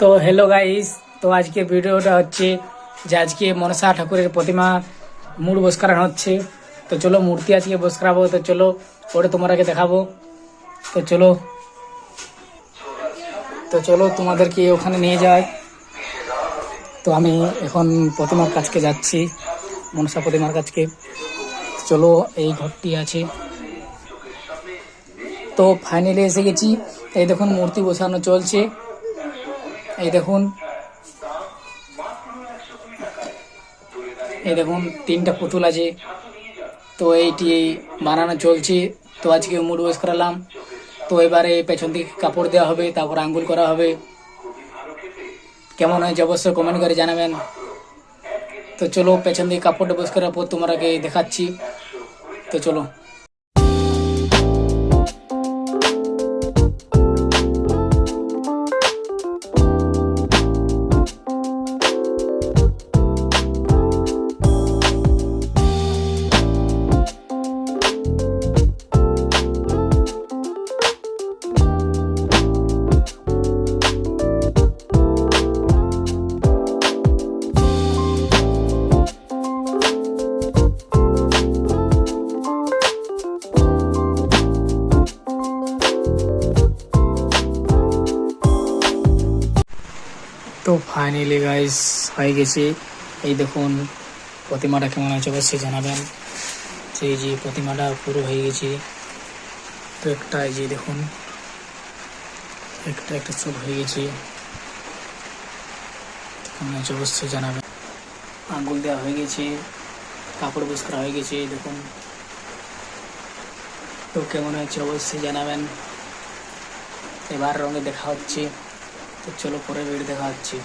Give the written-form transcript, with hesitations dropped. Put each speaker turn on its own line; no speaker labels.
তো hello guys, তো আজকে ভিডিওটা হচ্ছে যে আজকে মনসা ঠাকুরের প্রতিমা মূল বস্করণ হচ্ছে। তো চলো মূর্তি আজকে বস্করাবো, তো চলো ওটা তোমাদেরকে দেখাবো। তো চলো তো চলো তোমাদেরকে ওখানে নিয়ে যায়। তো আমি এখন প্রতিমার কাছকে যাচ্ছি, মনসা প্রতিমার কাছকে। চলো এই ঘরটি আছে। তো ফাইনালি এসে গেছি। এই দেখুন মূর্তি বসানো চলছে। এই দেখুন এই দেখুন তিনটা পুতুল আছে। তো এইটি বানানো চলছে। তো আজকে মুড ওয়াশ করালাম। তো এবারে পেছন দিকে কাপড় দেওয়া হবে, তারপর আঙ্গুল করা হবে। কেমন হয়েছে অবশ্যই কমেন্ট করে জানাবেন। তো চলো পেছন দিকে কাপড়টা বস করার পর তোমাকে দেখাচ্ছি। তো চলো। তো ফাইনালি গাইস হয়ে গেছে। এই দেখুন প্রতিমাটা কেমন আছে অবশ্যই জানাবেন। সেই যে প্রতিমাটা পুরো হয়ে গেছে। তো একটা এই যে দেখুন একটা একটা সব হয়ে গেছে। কেমন আছে অবশ্যই জানাবেন। আঙ্গুল দেওয়া হয়ে গেছে, কাপড় বুস করা হয়ে গেছে। দেখুন তো কেমন হয়েছে অবশ্যই জানাবেন। এবার রঙে দেখা হচ্ছে। তো চলো পরে ভিডিও দেখা হচ্ছে।